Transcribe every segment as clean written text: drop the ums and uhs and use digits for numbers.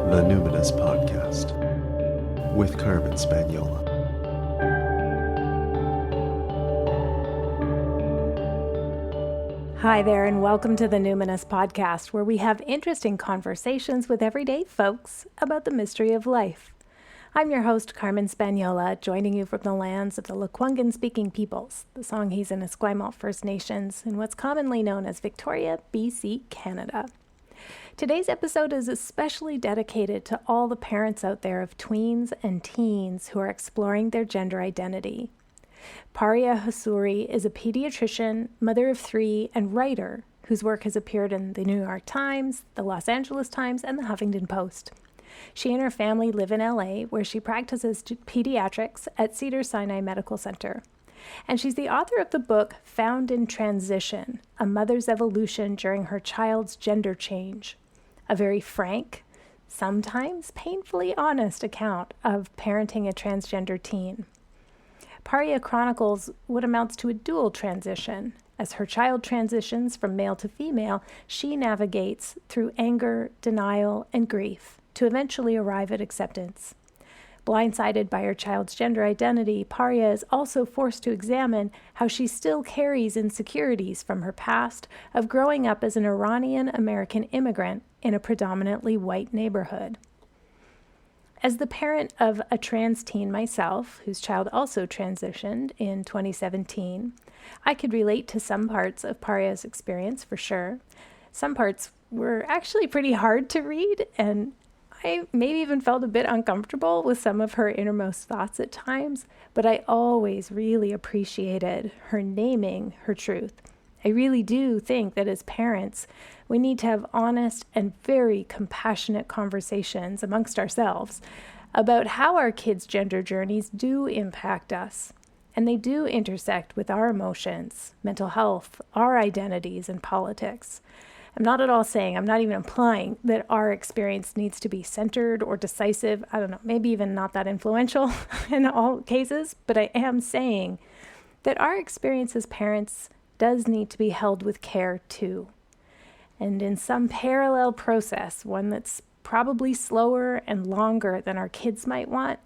The Numinous Podcast with Carmen Spaniola. Hi there, and welcome to the Numinous Podcast, where we have interesting conversations with everyday folks about the mystery of life. I'm your host, Carmen Spaniola, joining you from the lands of the Lekwungen-speaking peoples, the Songhees and Esquimalt First Nations, in what's commonly known as Victoria, BC, Canada. Today's episode is especially dedicated to all the parents out there of tweens and teens who are exploring their gender identity. Paria Hassouri is a pediatrician, mother of three, and writer whose work has appeared in the New York Times, the Los Angeles Times, and the Huffington Post. She and her family live in LA, where she practices pediatrics at Cedars Sinai Medical Center. And she's the author of the book Found in Transition, A Mother's Evolution During Her Child's Gender Change, a very frank, sometimes painfully honest account of parenting a transgender teen. Paria chronicles what amounts to a dual transition. As her child transitions from male to female, she navigates through anger, denial, and grief to eventually arrive at acceptance. Blindsided by her child's gender identity, Paria is also forced to examine how she still carries insecurities from her past of growing up as an Iranian-American immigrant in a predominantly white neighborhood. As the parent of a trans teen myself, whose child also transitioned in 2017, I could relate to some parts of Paria's experience for sure. Some parts were actually pretty hard to read, and I maybe even felt a bit uncomfortable with some of her innermost thoughts at times, but I always really appreciated her naming her truth. I really do think that as parents, we need to have honest and very compassionate conversations amongst ourselves about how our kids' gender journeys do impact us. And they do intersect with our emotions, mental health, our identities, and politics. I'm not at all saying, I'm not even implying that our experience needs to be centered or decisive. I don't know, maybe even not that influential in all cases, but I am saying that our experience as parents does need to be held with care too. And in some parallel process, one that's probably slower and longer than our kids might want,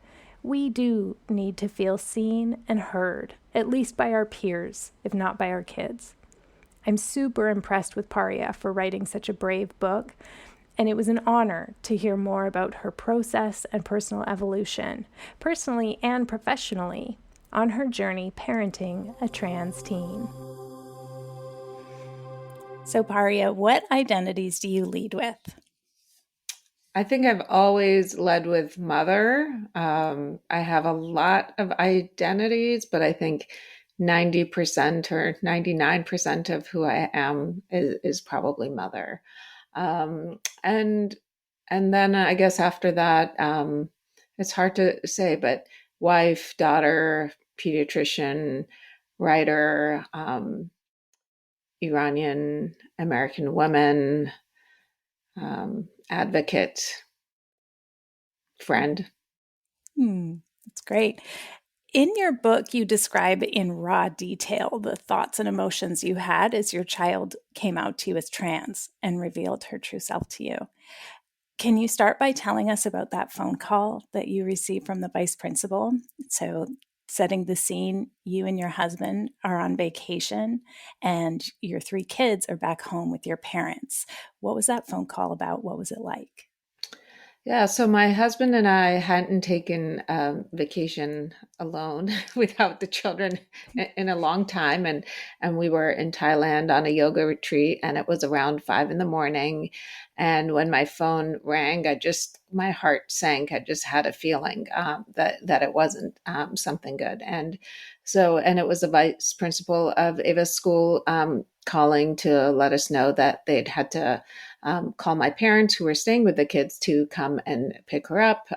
we do need to feel seen and heard, at least by our peers, if not by our kids. I'm super impressed with Paria for writing such a brave book, and it was an honor to hear more about her process and personal evolution, personally and professionally, on her journey parenting a trans teen. So Paria, what identities do you lead with? I think I've always led with mother. I have a lot of identities, but I think 90% or 99% of who I am is probably mother. And then I guess after that, it's hard to say, but wife, daughter, pediatrician, writer, Iranian-American woman, advocate, friend. That's great. In your book, you describe in raw detail the thoughts and emotions you had as your child came out to you as trans and revealed her true self to you. Can you start by telling us about that phone call that you received from the vice principal? So, setting the scene, you and your husband are on vacation and your three kids are back home with your parents. What was that phone call about? What was it like? Yeah, so my husband and I hadn't taken a vacation alone without the children in a long time. And we were in Thailand on a yoga retreat, and it was around 5 a.m. And when my phone rang, my heart sank. I just had a feeling that it wasn't something good. And it was the vice principal of Ava's school calling to let us know that they'd had to call my parents who were staying with the kids to come and pick her up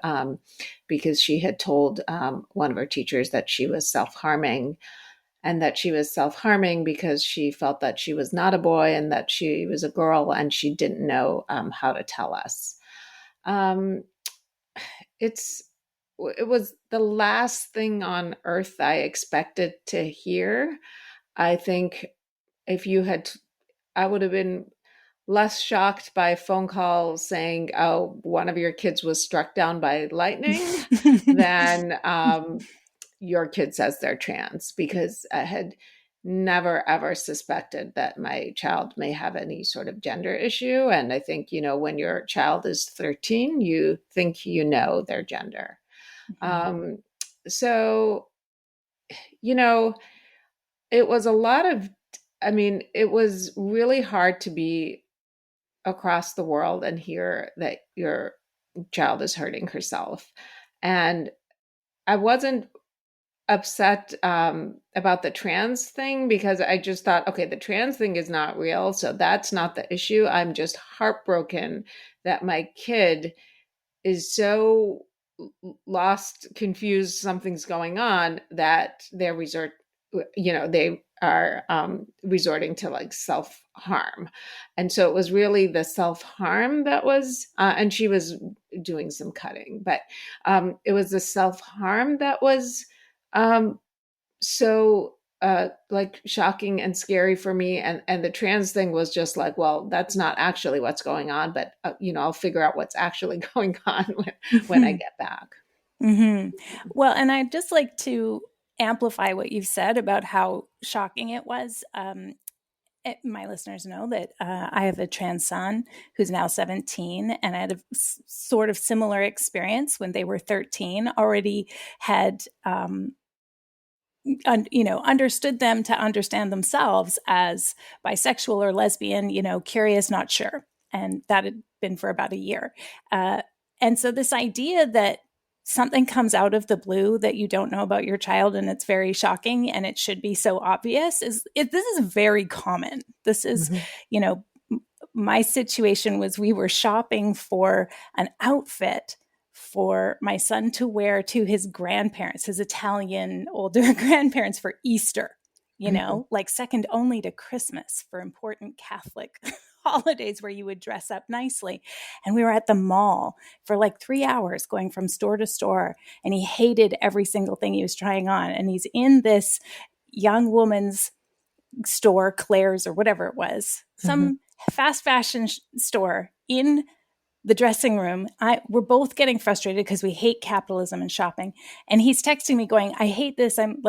because she had told one of her teachers that she was self-harming, and that she was self-harming because she felt that she was not a boy and that she was a girl, and she didn't know how to tell us. It was the last thing on earth I expected to hear. I think I would have been less shocked by a phone call saying, oh, one of your kids was struck down by lightning than your kid says they're trans, because I had never, ever suspected that my child may have any sort of gender issue. And I think, when your child is 13, you think their gender. So, it was a lot of, it was really hard to be across the world and hear that your child is hurting herself. And I wasn't upset about the trans thing, because I just thought, okay, the trans thing is not real, so that's not the issue. I'm just heartbroken that my kid is so lost, confused, something's going on, that they are resorting to like self-harm. And so it was really the self-harm that was, and she was doing some cutting, but it was the self-harm that was so like shocking and scary for me. And the trans thing was just like, well, that's not actually what's going on, but I'll figure out what's actually going on when I get back. Mm-hmm. Well, and I'd just like to amplify what you've said about how shocking it was. My listeners know that I have a trans son who's now 17, and I had a sort of similar experience when they were 13, already had understood them to understand themselves as bisexual or lesbian, curious, not sure. And that had been for about a year. And so this idea that something comes out of the blue that you don't know about your child and it's very shocking and it should be so obvious this is very common. This is, my situation was we were shopping for an outfit for my son to wear to his grandparents, his Italian older grandparents, for Easter, like second only to Christmas for important Catholic holidays where you would dress up nicely. And we were at the mall for like 3 hours going from store to store. And he hated every single thing he was trying on. And he's in this young woman's store, Claire's or whatever it was, some fast fashion store in the dressing room. We're both getting frustrated because we hate capitalism and shopping. And he's texting me going, I hate this. I'm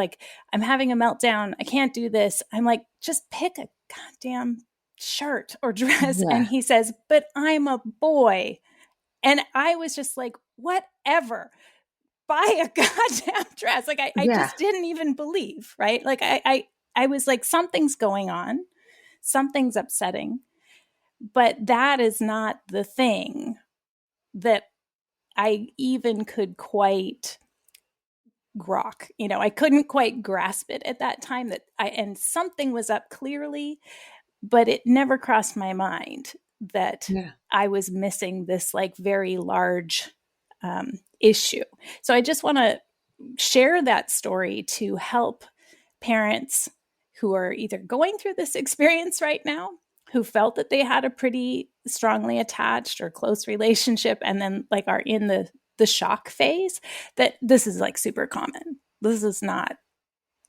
having a meltdown. I can't do this. I'm like, just pick a goddamn shirt or dress. Yeah. And he says, but I'm a boy. And I was just like, whatever, buy a goddamn dress. Like I just didn't even believe, right? Like I was like, something's going on. Something's upsetting. But that is not the thing that I even could quite grok. I couldn't quite grasp it at that time, and something was up clearly, but it never crossed my mind that I was missing this like very large issue. So I just want to share that story to help parents who are either going through this experience right now, who felt that they had a pretty strongly attached or close relationship, and then like are in the shock phase, that this is like super common. This is not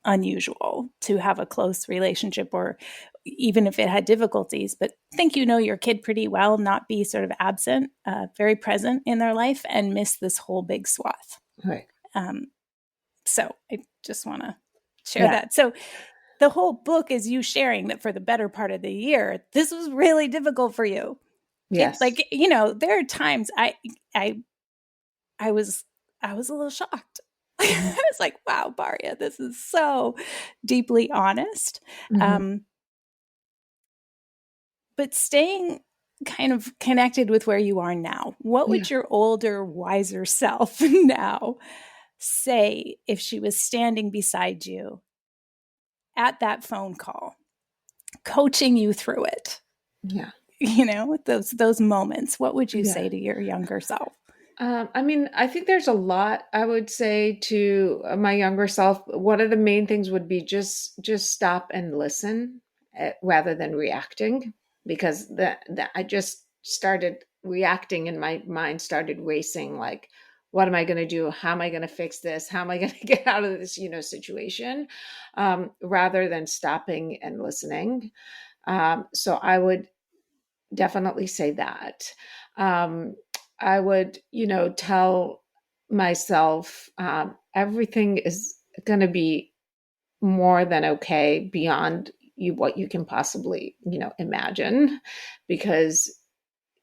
unusual to have a close relationship, or even if it had difficulties, but think your kid pretty well, not be sort of absent, very present in their life, and miss this whole big swath. Right. So I just want to share that. So the whole book is you sharing that for the better part of the year, this was really difficult for you. Yes. There are times I was a little shocked. I was like, wow, Paria, this is so deeply honest. But staying kind of connected with where you are now, what would your older, wiser self now say if she was standing beside you at that phone call, coaching you through it? Yeah. Those moments, what would you say to your younger self? I think there's a lot I would say to my younger self. One of the main things would be just stop and listen rather than reacting, because I just started reacting and my mind started racing. Like, what am I going to do? How am I going to fix this? How am I going to get out of this, situation, rather than stopping and listening. So I would definitely say that. I would, tell myself everything is going to be more than okay beyond what you can possibly, imagine, because,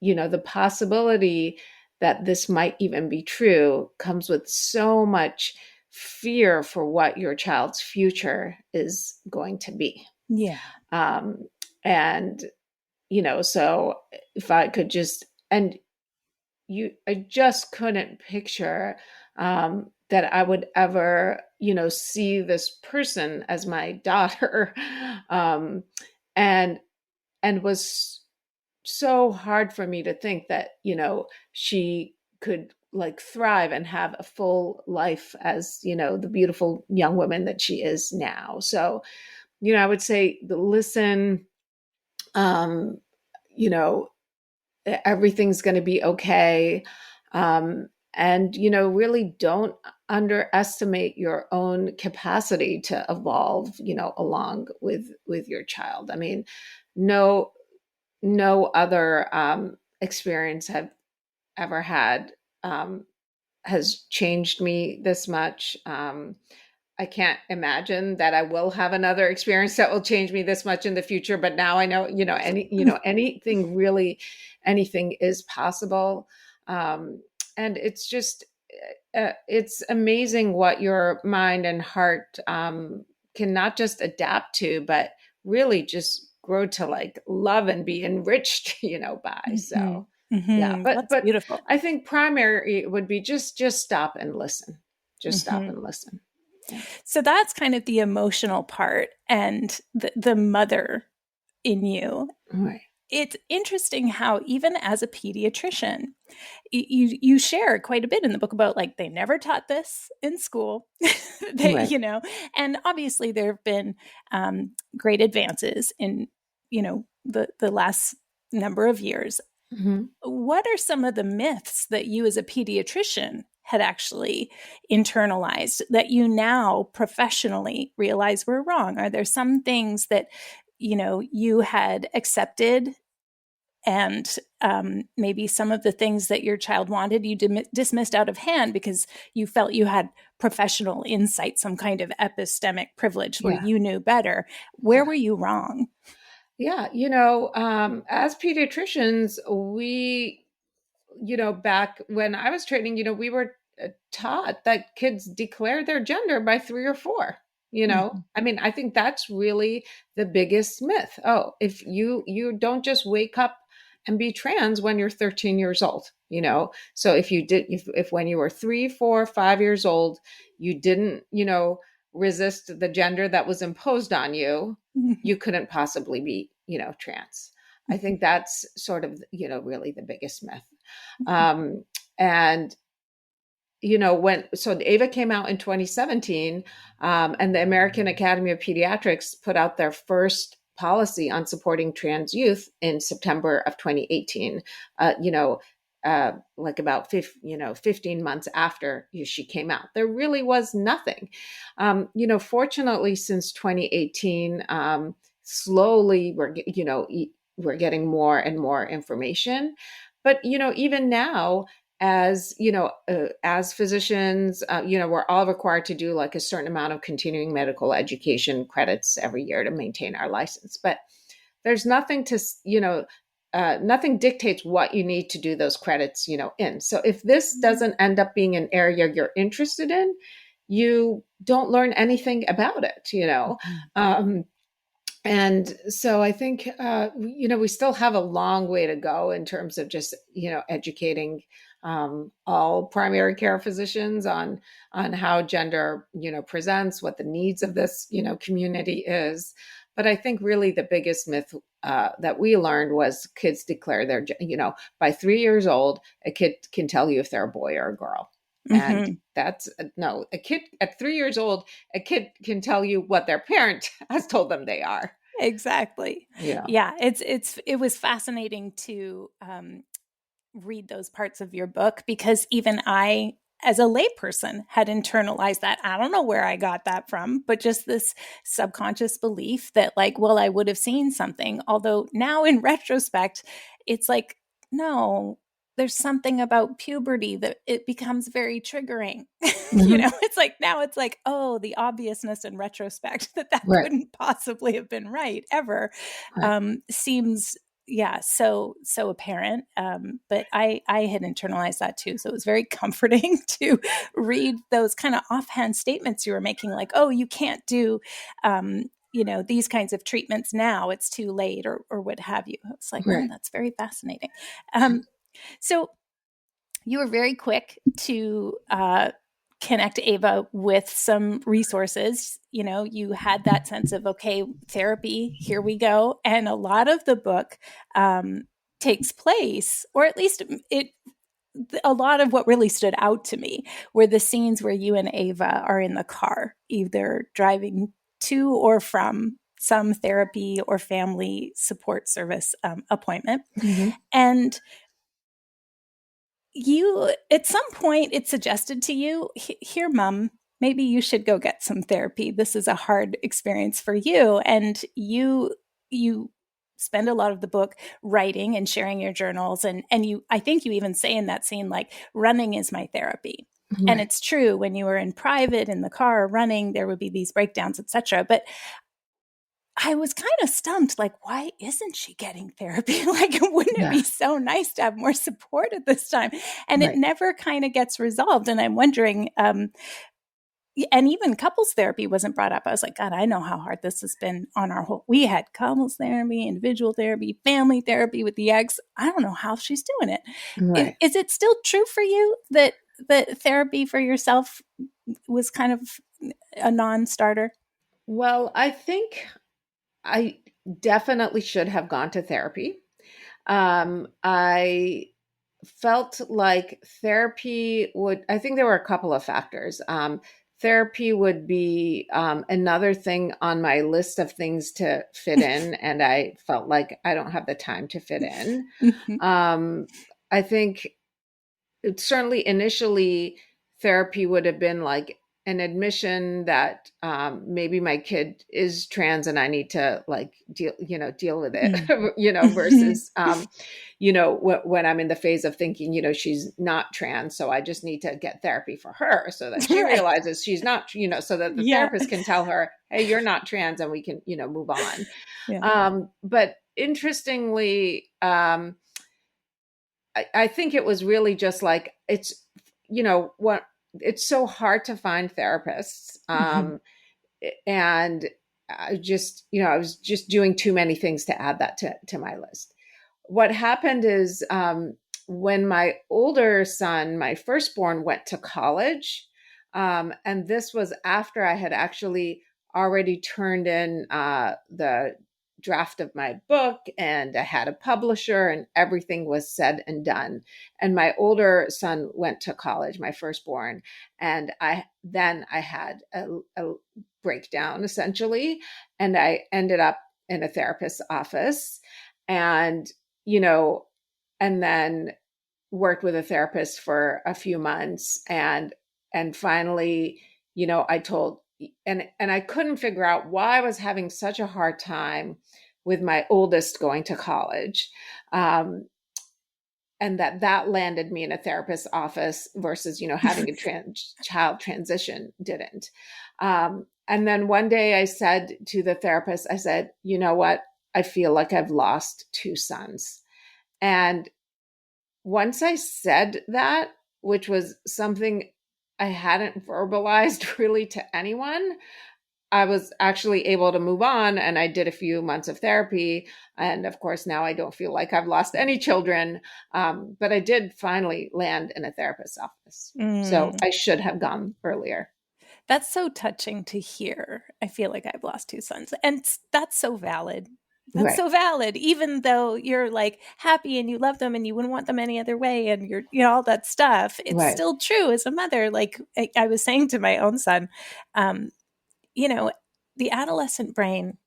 the possibility that this might even be true comes with so much fear for what your child's future is going to be. Yeah. And, so if I could I just couldn't picture that I would ever, see this person as my daughter, and was so hard for me to think that, she could like thrive and have a full life as, the beautiful young woman that she is now. So, I would say listen, everything's going to be okay. And, really don't underestimate your own capacity to evolve, along with your child. I mean, no other experience I've ever had has changed me this much. I can't imagine that I will have another experience that will change me this much in the future. But now I know, anything really, anything is possible. And it's just, it's amazing what your mind and heart can not just adapt to, but really just grow to like love and be enriched, by. So yeah, but beautiful. I think primary would be just stop and listen. Just stop and listen. Yeah. So that's kind of the emotional part and the mother in you. Right. It's interesting how even as a pediatrician, you share quite a bit in the book about like they never taught this in school, Right. And obviously there have been great advances in, the last number of years. Mm-hmm. What are some of the myths that you as a pediatrician had actually internalized that you now professionally realize were wrong? Are there some things that, you had accepted and maybe some of the things that your child wanted you dismissed out of hand because you felt you had professional insight, some kind of epistemic privilege where you knew better? Where were you wrong? Yeah. As pediatricians, we, back when I was training, we were taught that kids declare their gender by 3 or 4. Mm-hmm. I mean, I think that's really the biggest myth. Oh, if you don't just wake up and be trans when you're 13 years old, so if you did, if when you were 3, 4, 5 years old, you didn't, resist the gender that was imposed on you, you couldn't possibly be, trans. I think that's sort of, really the biggest myth. And so AVA came out in 2017, and the American Academy of Pediatrics put out their first policy on supporting trans youth in September of 2018, like about 15 months after she came out. There really was nothing. Fortunately, since 2018, slowly we're getting more and more information. But, even now, as physicians, we're all required to do like a certain amount of continuing medical education credits every year to maintain our license. But there's nothing to, nothing dictates what you need to do those credits, in. So if this doesn't end up being an area you're interested in, you don't learn anything about it, And so I think, we still have a long way to go in terms of just, educating all primary care physicians on how gender, presents, what the needs of this, community is. But I think really the biggest myth that we learned was kids declare their, by 3 years old, a kid can tell you if they're a boy or a girl. And that's no, a kid at 3 years old, a kid can tell you what their parent has told them they are. Exactly. Yeah. It was fascinating to read those parts of your book because even I, as a layperson, had internalized that. I don't know where I got that from, but just this subconscious belief that like, well, I would have seen something. Although now in retrospect, it's like, no, there's something about puberty that it becomes very triggering. Mm-hmm. It's like, now it's like, oh, the obviousness in retrospect that Right. couldn't possibly have been right ever, Right. seems, so apparent. But I had internalized that too. So it was very comforting to read those kind of offhand statements you were making, like, oh, you can't do, these kinds of treatments now, it's too late, or what have you. It's like, Right. oh, that's very fascinating. So you were very quick to connect Ava with some resources. You had that sense of, okay, therapy, here we go. And a lot of the book takes place, or at least a lot of what really stood out to me were the scenes where you and Ava are in the car, either driving to or from some therapy or family support service appointment. Mm-hmm. And you, at some point, it suggested to you, here, Mom, maybe you should go get some therapy. This is a hard experience for you. And you spend a lot of the book writing and sharing your journals. And I think you even say in that scene, like, running is my therapy. Right. And it's true, when you were in private, in the car, running, there would be these breakdowns, etc. But I was kind of stumped, like, why isn't she getting therapy? Like, wouldn't it be so nice to have more support at this time? And it never kind of gets resolved. And I'm wondering, and even couples therapy wasn't brought up. I was like, God, I know how hard this has been on our we had couples therapy, individual therapy, family therapy with the ex. I don't know how she's doing it. Right. Is it still true for you that therapy for yourself was kind of a non-starter? Well, I think I definitely should have gone to therapy. I felt like therapy I think there were a couple of factors. Therapy would be another thing on my list of things to fit in. And I felt like I don't have the time to fit in. I think certainly initially therapy would have been like an admission that maybe my kid is trans and I need to deal with it, versus, when I'm in the phase of thinking, she's not trans. So I just need to get therapy for her so that she realizes she's not, so that the therapist can tell her, hey, you're not trans, and we can, move on. Yeah. But interestingly, I think it was really just like, it's, it's so hard to find therapists. And I just, I was just doing too many things to add that to my list. What happened is when my older son, my firstborn, went to college, and this was after I had actually already turned in the draft of my book, and I had a publisher, and everything was said and done. And my older son went to college, my firstborn, and I had a breakdown essentially, and I ended up in a therapist's office, and and then worked with a therapist for a few months, and finally, I told, and I couldn't figure out why I was having such a hard time with my oldest going to college. And that landed me in a therapist's office versus, having a child transition didn't. And then one day I said to the therapist, I said, you know what? I feel like I've lost two sons. And once I said that, which was something I hadn't verbalized really to anyone, I was actually able to move on, and I did a few months of therapy. And of course, now I don't feel like I've lost any children. But I did finally land in a therapist's office. So I should have gone earlier. That's so touching to hear. I feel like I've lost two sons. And that's so valid. That's so valid, even though you're like happy and you love them and you wouldn't want them any other way, and you're, all that stuff. It's still true as a mother. Like I was saying to my own son, the adolescent brain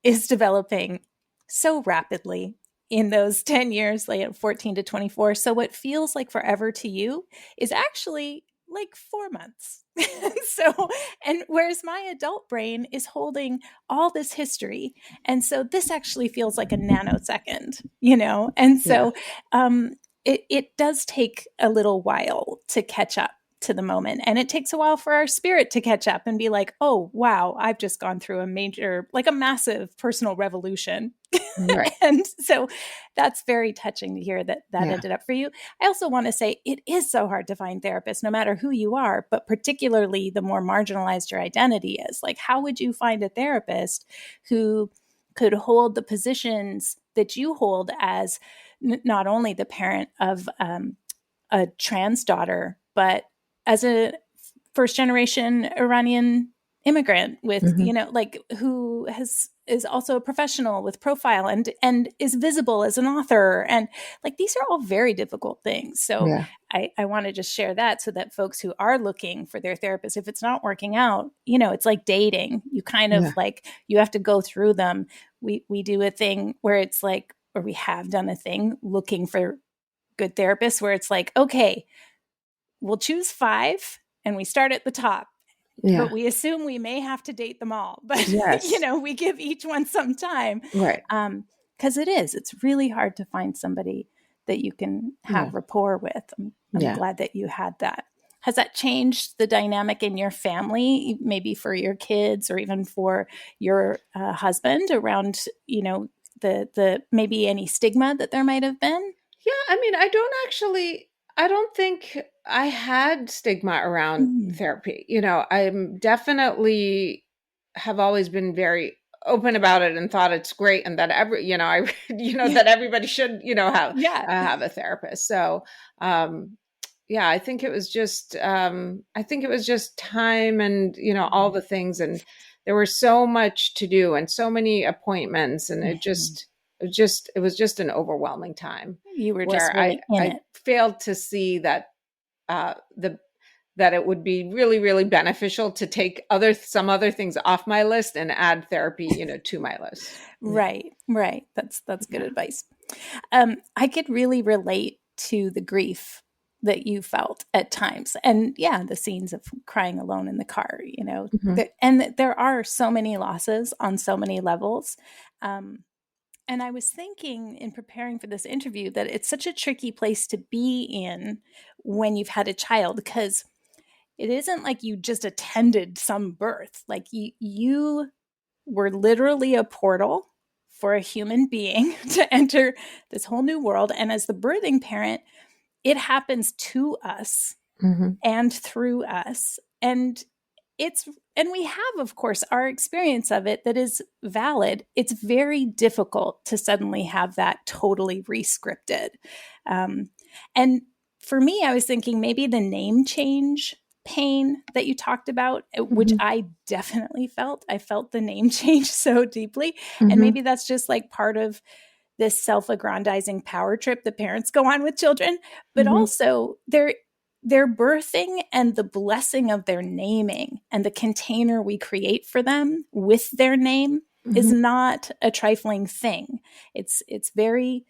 is developing so rapidly in those 10 years, like 14 to 24. So what feels like forever to you is actually like 4 months. So, and whereas my adult brain is holding all this history. And so this actually feels like a nanosecond, And Yeah. so it does take a little while to catch up to the moment. And it takes a while for our spirit to catch up and be like, oh, wow, I've just gone through a massive personal revolution. Right. And so that's very touching to hear that Yeah. ended up for you. I also want to say it is so hard to find therapists, no matter who you are, but particularly the more marginalized your identity is. Like, how would you find a therapist who could hold the positions that you hold as not only the parent of a trans daughter, but as a first generation Iranian immigrant with, who is also a professional with profile and is visible as an author. And like, these are all very difficult things. So Yeah. I want to just share that so that folks who are looking for their therapist, if it's not working out, it's like dating. You kind of you have to go through them. We do a thing where it's like, or we have done a thing looking for good therapists where it's like, okay, we'll choose 5 and we start at the top. Yeah. But we assume we may have to date them all. But, Yes. we give each one some time. Right. Because it's really hard to find somebody that you can have rapport with. I'm glad that you had that. Has that changed the dynamic in your family, maybe for your kids or even for your husband around, the maybe any stigma that there might have been? Yeah. I mean, I don't think I had stigma around therapy. I'm definitely have always been very open about it and thought it's great. And that that everybody should, have a therapist. So, I think it was just, time and, all the things. And there was so much to do and so many appointments. And it was just an overwhelming time. You were just really in it. Failed to see that that it would be really, really beneficial to take some other things off my list and add therapy, to my list. Right. That's good advice. I could really relate to the grief that you felt at times, and the scenes of crying alone in the car. And there are so many losses on so many levels. And I was thinking in preparing for this interview that it's such a tricky place to be in when you've had a child, because it isn't like you just attended some birth. Like you were literally a portal for a human being to enter this whole new world. And as the birthing parent, it happens to us and through us. And we have, of course, our experience of it that is valid. It's very difficult to suddenly have that totally re-scripted. And for me, I was thinking maybe the name change pain that you talked about, which I definitely felt. I felt the name change so deeply. And maybe that's just like part of this self-aggrandizing power trip that parents go on with children. But also their birthing and the blessing of their naming and the container we create for them with their name is not a trifling thing. It's very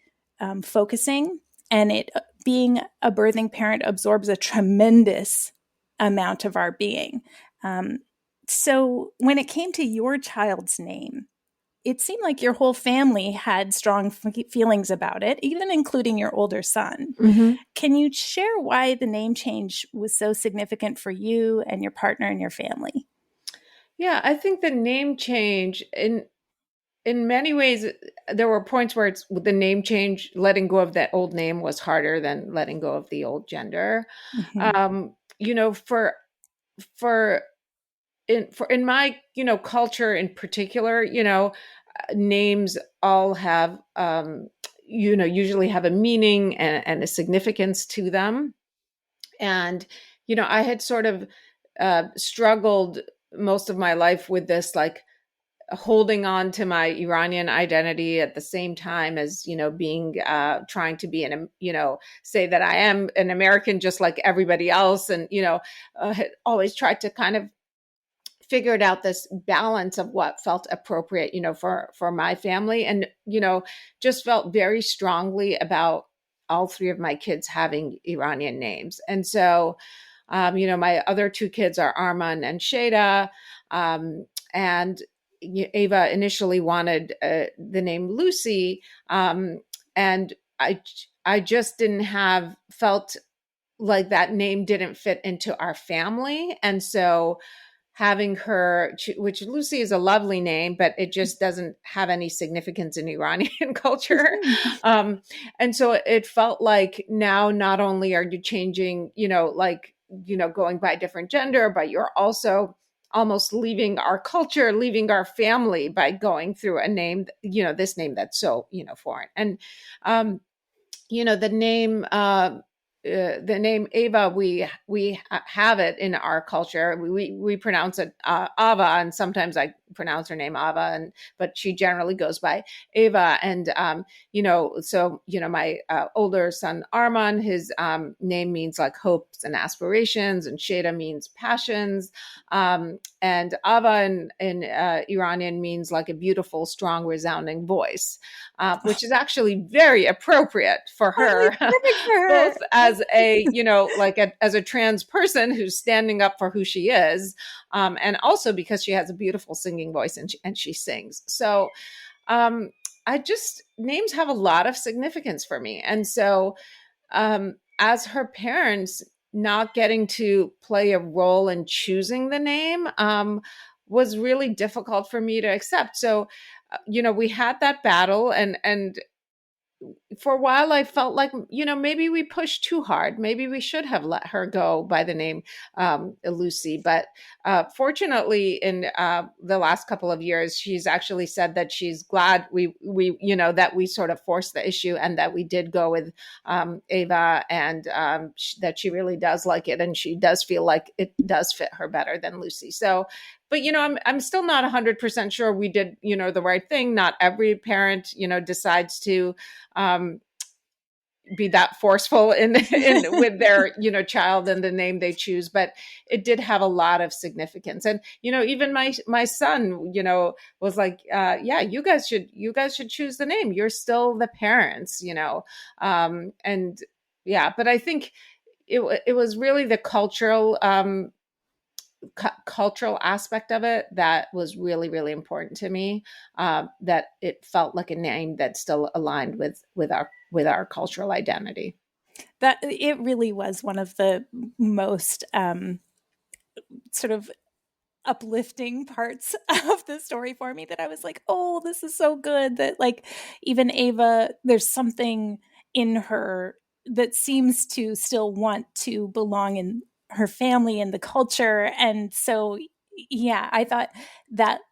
focusing, and being a birthing parent absorbs a tremendous amount of our being. So when it came to your child's name, it seemed like your whole family had strong feelings about it, even including your older son. Can you share why the name change was so significant for you and your partner and your family? Yeah, I think the name change in many ways, there were points where the name change, letting go of that old name was harder than letting go of the old gender. In my, culture in particular, names all have, usually have a meaning and a significance to them. And, I had sort of struggled most of my life with this, like holding on to my Iranian identity at the same time as, being, trying to be say that I am an American, just like everybody else. And, had always tried to kind of figured out this balance of what felt appropriate, for my family, and, just felt very strongly about all 3 of my kids having Iranian names. And so, My other two kids are Arman and Shada. And Ava initially wanted the name Lucy. And I just felt like that name didn't fit into our family. And so having her, which Lucy is a lovely name, but it just doesn't have any significance in Iranian culture. And so it felt like now not only are you changing, going by a different gender, but you're also almost leaving our culture, leaving our family by going through a name, this name that's so, foreign. And, the name Ava, we have it in our culture. We pronounce it Ava, and sometimes I pronounce her name Ava, but she generally goes by Ava. And my older son Arman, his name means like hopes and aspirations, and Shada means passions, and Ava in Iranian means like a beautiful, strong, resounding voice, which is actually very appropriate for her, both as as a trans person who's standing up for who she is, and also because she has a beautiful singing voice and she sings. So names have a lot of significance for me. And so as her parents, not getting to play a role in choosing the name was really difficult for me to accept. So, we had that battle, and for a while I felt like, maybe we pushed too hard. Maybe we should have let her go by the name Lucy. But fortunately, in the last couple of years, she's actually said that she's glad we that we sort of forced the issue, and that we did go with Ava, and that she really does like it, and she does feel like it does fit her better than Lucy. So, but, I'm still not 100% sure we did, the right thing. Not every parent, decides to be that forceful in with their, child and the name they choose. But it did have a lot of significance. And, even my son, was like, yeah, you guys should choose the name. You're still the parents, and yeah, but I think it was really the cultural aspect of it that was really, really important to me, that it felt like a name that still aligned with our cultural identity. That it really was one of the most sort of uplifting parts of the story for me, that I was like, oh, this is so good, that like even Ava, there's something in her that seems to still want to belong in her family and the culture. And so, yeah, I thought that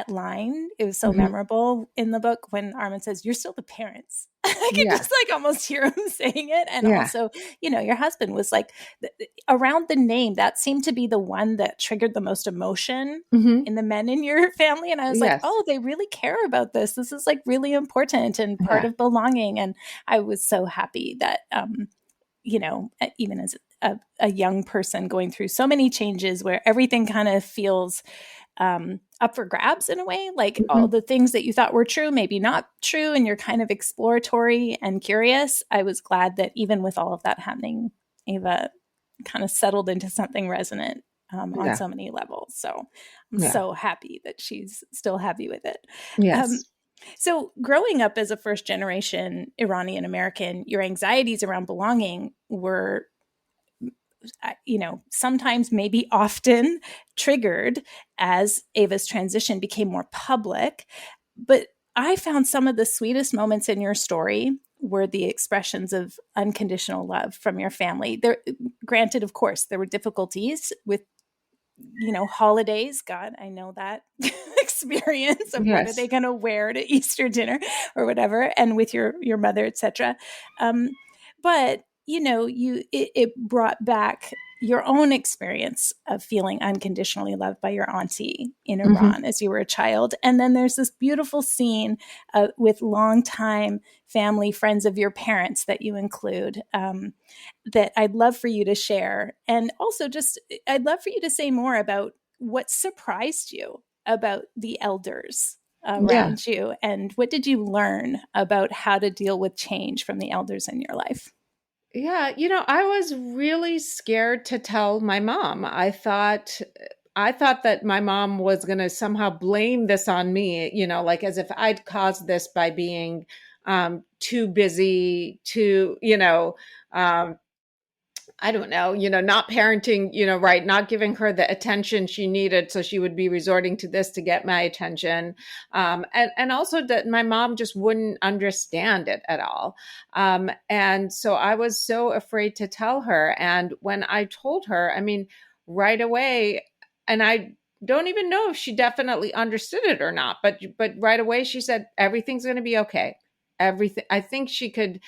line, it was so memorable in the book when Armin says, "You're still the parents." I could just like almost hear him saying it. And also, your husband was like, around the name, that seemed to be the one that triggered the most emotion in the men in your family. And I was like, oh, they really care about this. This is like really important and part of belonging. And I was so happy that, even as a young person going through so many changes where everything kind of feels up for grabs in a way, like all the things that you thought were true, maybe not true, and you're kind of exploratory and curious. I was glad that even with all of that happening, Ava kind of settled into something resonant on so many levels. So I'm so happy that she's still happy with it. Yes. So growing up as a first generation Iranian-American, your anxieties around belonging were, sometimes, maybe often, triggered as Ava's transition became more public. But I found some of the sweetest moments in your story were the expressions of unconditional love from your family. There, granted, of course, there were difficulties with, holidays. God, I know that experience of what are they going to wear to Easter dinner or whatever, and with your mother, etc. But it brought back your own experience of feeling unconditionally loved by your auntie in Iran as you were a child. And then there's this beautiful scene with longtime family friends of your parents that you include, that I'd love for you to share. And also I'd love for you to say more about what surprised you about the elders around you, and what did you learn about how to deal with change from the elders in your life? Yeah, I was really scared to tell my mom. I thought that my mom was going to somehow blame this on me, like as if I'd caused this by being too busy, um, I don't know, not parenting, right, not giving her the attention she needed. So she would be resorting to this to get my attention. And also that my mom just wouldn't understand it at all. And so I was so afraid to tell her. And when I told her, I mean, right away, and I don't even know if she definitely understood it or not, but right away she said, everything's going to be okay. Everything. I think she could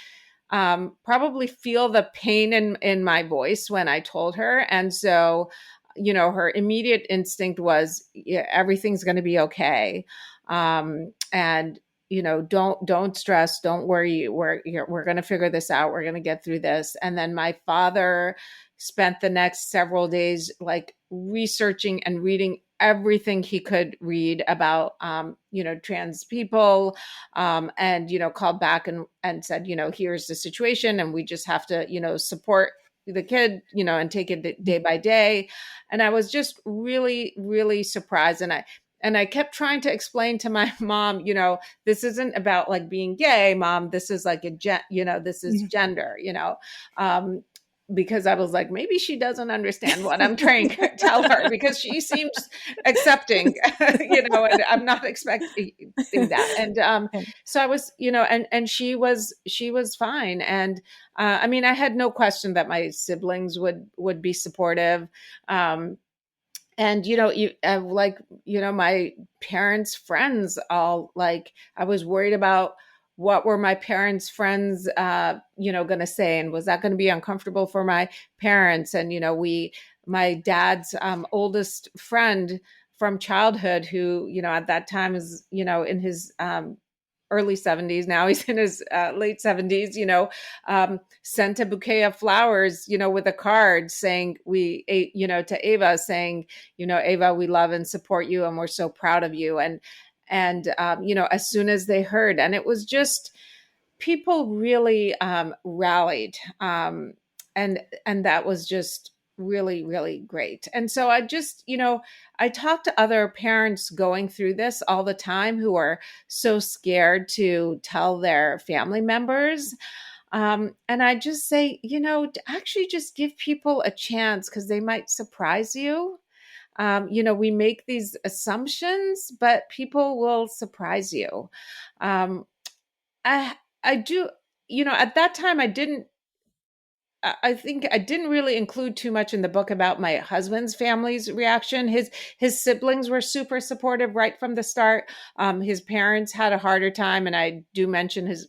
probably feel the pain in my voice when I told her. And so, her immediate instinct was, yeah, everything's going to be okay. And, don't stress, don't worry. We're going to figure this out. We're going to get through this. And then my father spent the next several days like researching and reading everything he could read about, trans people, and, called back and said, here's the situation. And we just have to, support the kid, and take it day by day. And I was just really, really surprised. And I kept trying to explain to my mom, this isn't about like being gay, mom. This is like this is gender, because I was like, maybe she doesn't understand what I'm trying to tell her because she seems accepting, and I'm not expecting that. And so I was, and she was fine. And I mean, I had no question that my siblings would be supportive. And my parents' friends all like, I was worried about what were my parents' friends going to say, and was that going to be uncomfortable for my parents? And my dad's oldest friend from childhood, who at that time is in his early 70s. Now he's in his late 70s, sent a bouquet of flowers, with a card saying to Ava saying, Ava, we love and support you. And we're so proud of you. And as soon as they heard, and it was just, people really rallied. And that was just really, really great. And so I just, I talk to other parents going through this all the time who are so scared to tell their family members. And I just say, actually just give people a chance because they might surprise you. We make these assumptions, but people will surprise you. I do, at that time I think I didn't really include too much in the book about my husband's family's reaction. His siblings were super supportive right from the start. His parents had a harder time, and I do mention his.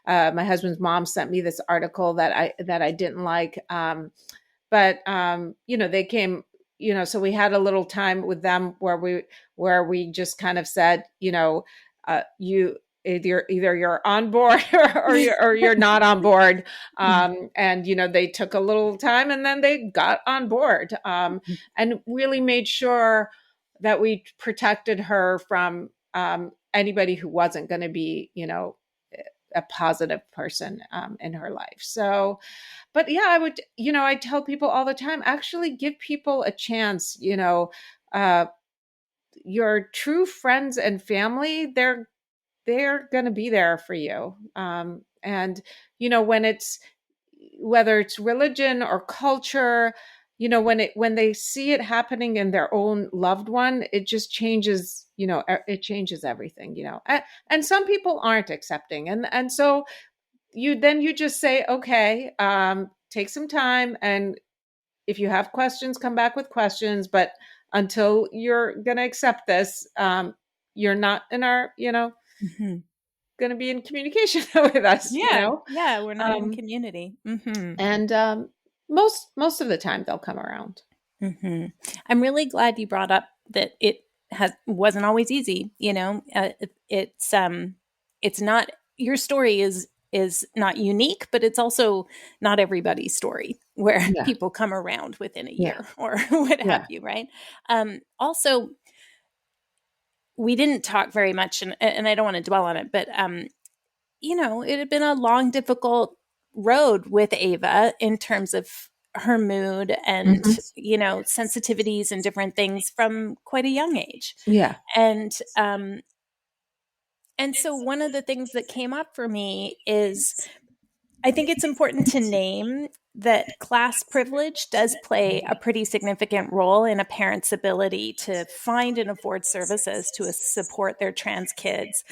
My husband's mom sent me this article that I didn't like, but they came. So we had a little time with them where we just kind of said, you. Either you're on board or you're not on board. And, they took a little time and then they got on board, and really made sure that we protected her from anybody who wasn't going to be, a positive person in her life. So, but yeah, I tell people all the time, actually give people a chance, your true friends and family, they're going to be there for you. And, when whether it's religion or culture, when they see it happening in their own loved one, it just changes, it changes everything, and some people aren't accepting. And so you just say, okay, take some time. And if you have questions, come back with questions, but until you're going to accept this, you're not in our, going to be in communication with us. Yeah, we're not in community. And most of the time they'll come around. I'm really glad you brought up that it wasn't always easy. It's not, your story is not unique, but it's also not everybody's story where people come around within a year or what have you, right? Also, we didn't talk very much, and I don't want to dwell on it, but it had been a long, difficult road with Ava in terms of her mood and, sensitivities and different things from quite a young age. Yeah. And so one of the things that came up for me is I think it's important to name that class privilege does play a pretty significant role in a parent's ability to find and afford services to support their trans kids.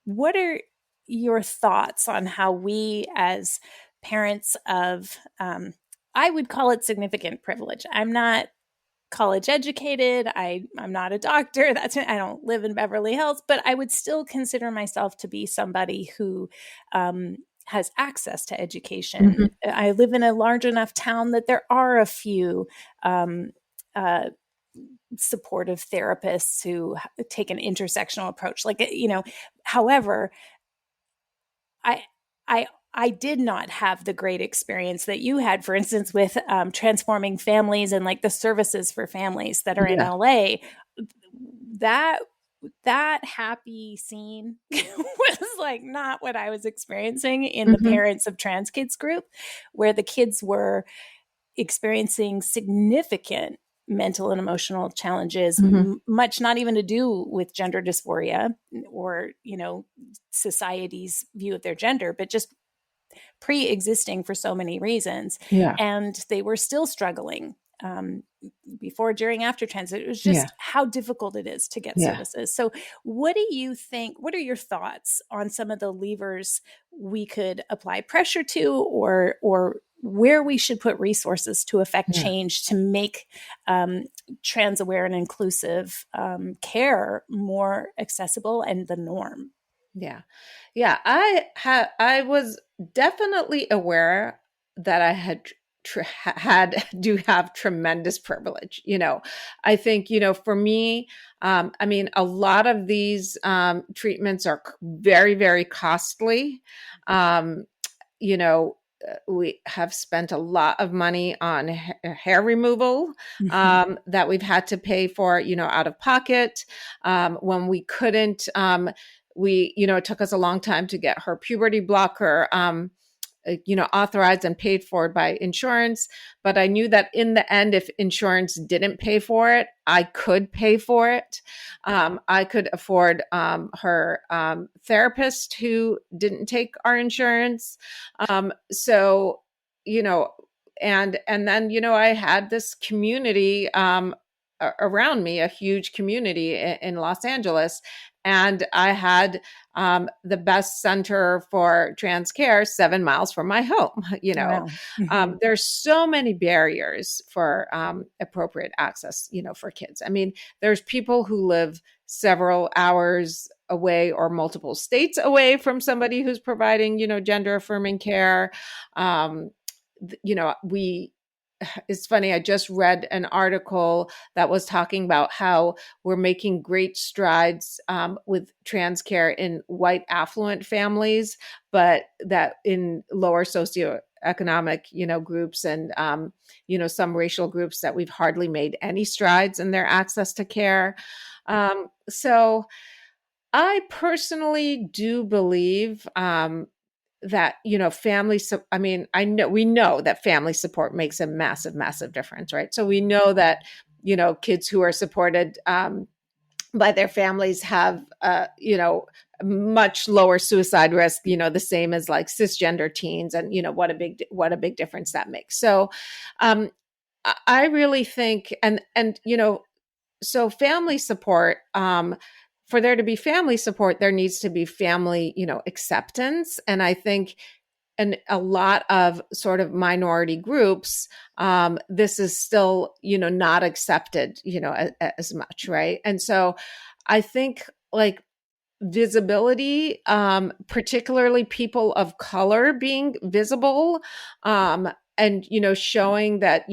What are your thoughts on how we as parents of, I would call it significant privilege. I'm not college educated. I'm not a doctor. I don't live in Beverly Hills, but I would still consider myself to be somebody who has access to education. Mm-hmm. I live in a large enough town that there are a few supportive therapists who take an intersectional approach. However, I did not have the great experience that you had, for instance, with transforming families and like the services for families that are in LA. That happy scene was like not what I was experiencing in the Parents of Trans Kids group, where the kids were experiencing significant mental and emotional challenges, much not even to do with gender dysphoria or, society's view of their gender, but just pre-existing for so many reasons. Yeah. And they were still struggling before, during, after transit. It was just how difficult it is to get services. So what do you think, what are your thoughts on some of the levers we could apply pressure to, or where we should put resources to affect change to make trans aware and inclusive care more accessible and the norm? Yeah. I was definitely aware that I do have tremendous privilege. I think, for me, a lot of these treatments are very, very costly. We have spent a lot of money on hair removal that we've had to pay for, out of pocket. When we couldn't, it took us a long time to get her puberty blocker, authorized and paid for by insurance. But I knew that in the end, if insurance didn't pay for it, I could pay for it. I could afford her therapist who didn't take our insurance. And then, I had this community around me, a huge community in Los Angeles. And I had the best center for trans care 7 miles from my home. Wow. There's so many barriers for appropriate access, for kids. There's people who live several hours away or multiple states away from somebody who's providing, gender affirming care. It's funny, I just read an article that was talking about how we're making great strides with trans care in white affluent families, but that in lower socioeconomic, groups and, some racial groups that we've hardly made any strides in their access to care. So I personally do believe that, we know that family support makes a massive, massive difference, right? So we know that, kids who are supported by their families have, much lower suicide risk, the same as like cisgender teens, and, what a big difference that makes. So I really think, so family support, for there to be family support, there needs to be family, acceptance. And I think in a lot of sort of minority groups, this is still, not accepted, as much, right? And so I think like visibility, particularly people of color being visible, and, showing that,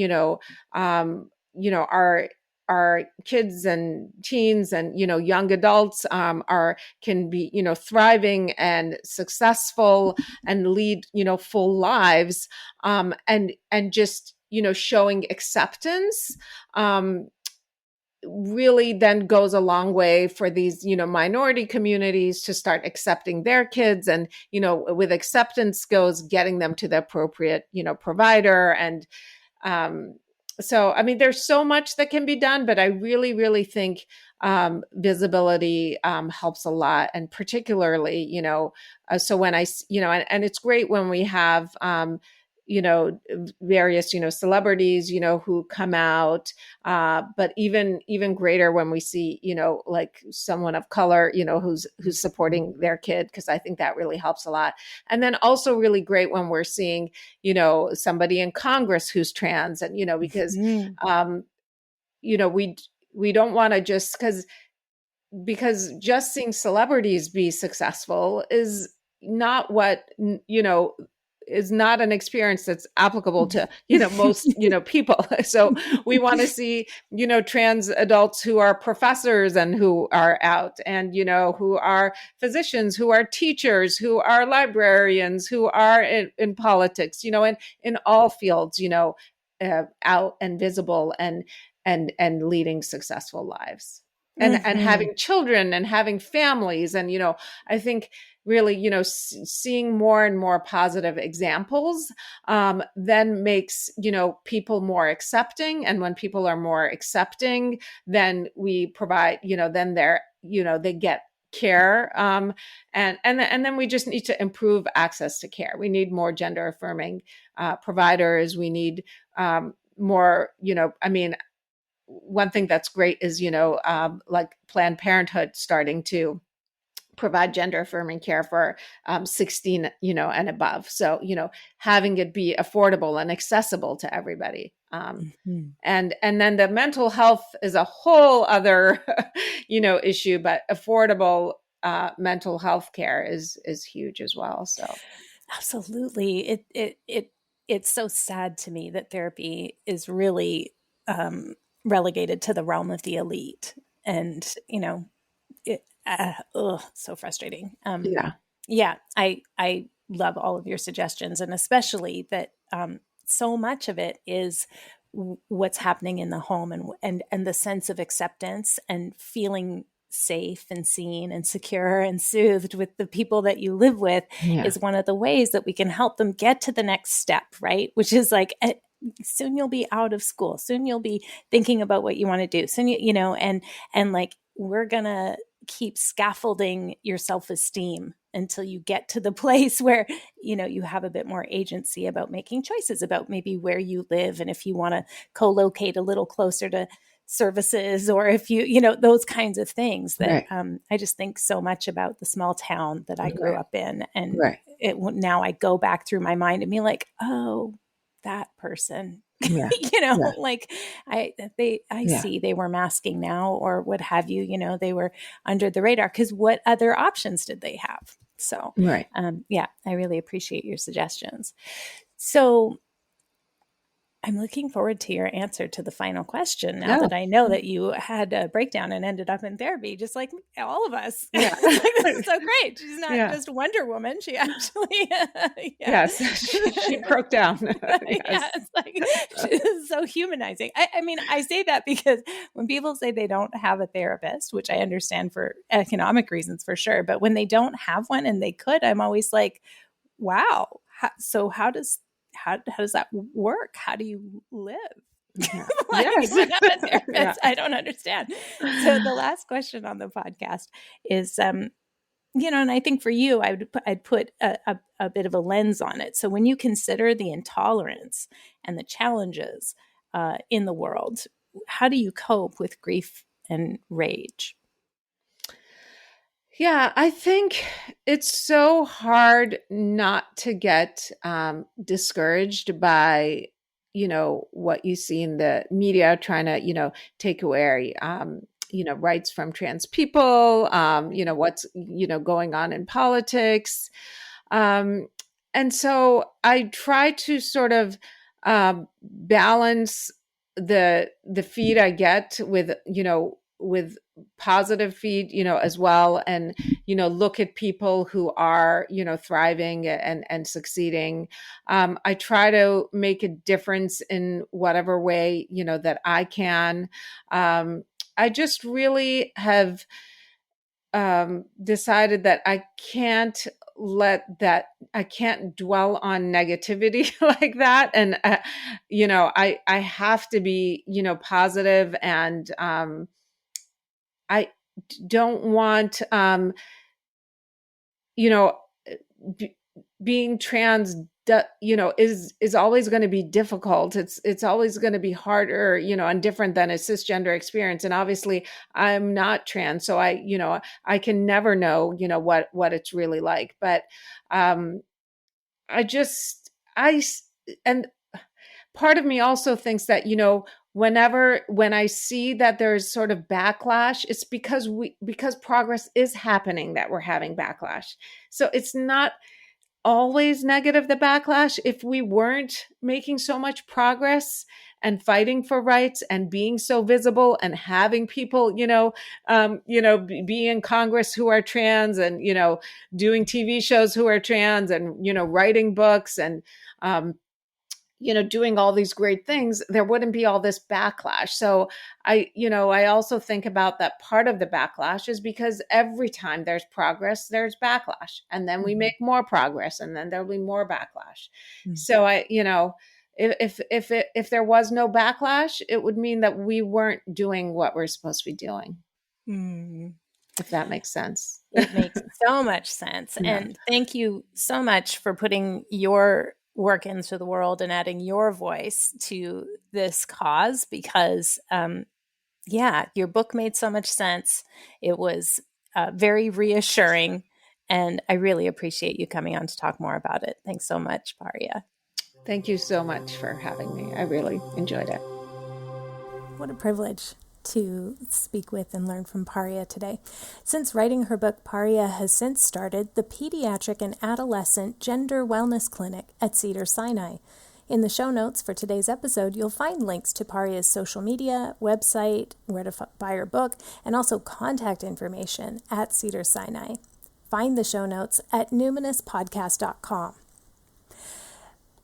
our kids and teens and, young adults can be, thriving and successful and lead, full lives, and just, showing acceptance really then goes a long way for these, minority communities to start accepting their kids. And, with acceptance goes getting them to the appropriate, provider. And so, I mean, there's so much that can be done, but I really, really think visibility helps a lot. And particularly, so when and it's great when we have, various, celebrities, who come out, but even greater when we see, like someone of color, who's supporting their kid, because I think that really helps a lot. And then also really great when we're seeing, somebody in Congress who's trans, and, because, we don't want to just because just seeing celebrities be successful is not what, is not an experience that's applicable to, most, people. So we want to see, trans adults who are professors and who are out, and, who are physicians, who are teachers, who are librarians, who are in politics, in all fields, out and visible and leading successful lives. And having children and having families. And, I think really, seeing more and more positive examples then makes, people more accepting. And when people are more accepting, then we provide, then they're, they get care. And then we just need to improve access to care. We need more gender affirming providers. We need more, one thing that's great is, like Planned Parenthood starting to provide gender affirming care for 16, and above. So, having it be affordable and accessible to everybody. And then the mental health is a whole other, issue, but affordable mental health care is huge as well. So absolutely. It's so sad to me that therapy is really relegated to the realm of the elite, and so frustrating. I love all of your suggestions, and especially that so much of it is what's happening in the home, and the sense of acceptance and feeling safe and seen and secure and soothed with the people that you live with is one of the ways that we can help them get to the next step, right? Which is like, soon you'll be out of school. Soon you'll be thinking about what you want to do. Soon, and like, we're going to keep scaffolding your self-esteem until you get to the place where, you have a bit more agency about making choices about maybe where you live. And if you want to co-locate a little closer to services, or if you, those kinds of things that I just think so much about the small town that I grew up in. And now I go back through my mind and be like, oh, that person, like I see they were masking now, or what have you, they were under the radar, because what other options did they have? So, I really appreciate your suggestions. So I'm looking forward to your answer to the final question now that I know that you had a breakdown and ended up in therapy, just like all of us. Yeah. This is so great. She's not just Wonder Woman. She actually, yes, she broke down. Yeah, it's like, it's so humanizing. I mean, I say that because when people say they don't have a therapist, which I understand for economic reasons for sure, but when they don't have one and they could, I'm always like, wow. So how does that work? How do you live? Without a therapist? I don't understand. So the last question on the podcast is, and I think for you, I'd put a bit of a lens on it. So when you consider the intolerance and the challenges in the world, how do you cope with grief and rage? Yeah, I think it's so hard not to get discouraged by, what you see in the media trying to, take away, rights from trans people, what's, going on in politics. And so I try to sort of balance the feed I get with, with positive feed, as well. And, look at people who are, thriving and succeeding. I try to make a difference in whatever way, that I can. I just really have decided that I can't dwell on negativity like that. And, I have to be, positive, and I don't want, being trans, is always going to be difficult. It's always going to be harder, and different than a cisgender experience. And obviously I'm not trans, so I can never know, what it's really like. But, and part of me also thinks that, when I see that there's sort of backlash, it's because progress is happening that we're having backlash. So it's not always negative, the backlash. If we weren't making so much progress and fighting for rights and being so visible and having people, be in Congress who are trans, and, doing TV shows who are trans, and, writing books, and, doing all these great things, there wouldn't be all this backlash. So I also think about that part of the backlash is because every time there's progress, there's backlash, and then we make more progress, and then there'll be more backlash. Mm-hmm. So if there was no backlash, it would mean that we weren't doing what we're supposed to be doing. Mm-hmm. If that makes sense. It makes so much sense. Yeah. And thank you so much for putting your work into the world and adding your voice to this cause, because your book made so much sense. It was very reassuring, and I really appreciate you coming on to talk more about it. Thanks so much, Paria. Thank you so much for having me. I really enjoyed it. What a privilege to speak with and learn from Paria today. Since writing her book, Paria has since started the Pediatric and Adolescent Gender Wellness Clinic at Cedars Sinai. In the show notes for today's episode, you'll find links to Paria's social media, website, where to buy her book, and also contact information at Cedars Sinai. Find the show notes at numinouspodcast.com.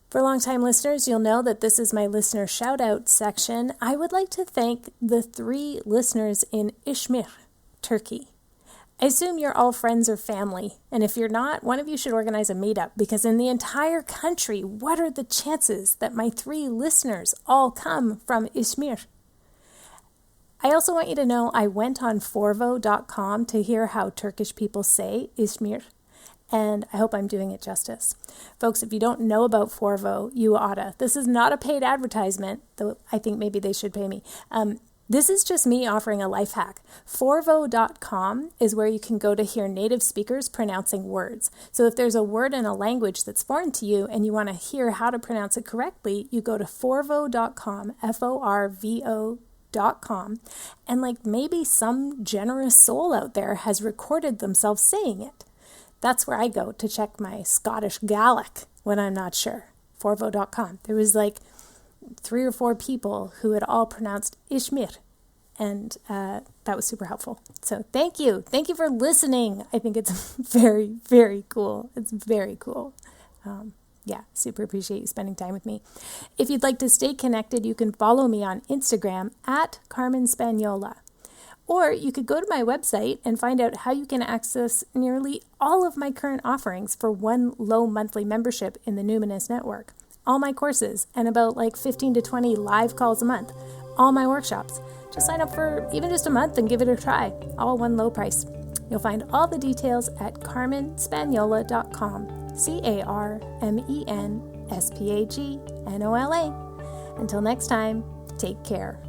For longtime listeners, you'll know that this is my listener shout-out section. I would like to thank the 3 listeners in Izmir, Turkey. I assume you're all friends or family, and if you're not, one of you should organize a meetup, because in the entire country, what are the chances that my 3 listeners all come from Izmir? I also want you to know I went on forvo.com to hear how Turkish people say Izmir, and I hope I'm doing it justice. Folks, if you don't know about Forvo, you oughta. This is not a paid advertisement, though I think maybe they should pay me. This is just me offering a life hack. Forvo.com is where you can go to hear native speakers pronouncing words. So if there's a word in a language that's foreign to you and you want to hear how to pronounce it correctly, you go to forvo.com, Forvo.com, and maybe some generous soul out there has recorded themselves saying it. That's where I go to check my Scottish Gaelic when I'm not sure. Forvo.com. There was 3 or 4 people who had all pronounced Izmir, and that was super helpful. So thank you. Thank you for listening. I think it's very, very cool. It's very cool. Super appreciate you spending time with me. If you'd like to stay connected, you can follow me on Instagram at Carmen Spaniola. Or you could go to my website and find out how you can access nearly all of my current offerings for one low monthly membership in the Numinous Network. All my courses and about 15 to 20 live calls a month. All my workshops. Just sign up for even just a month and give it a try. All one low price. You'll find all the details at carmenspaniola.com. CarmenSpagnola. Until next time, take care.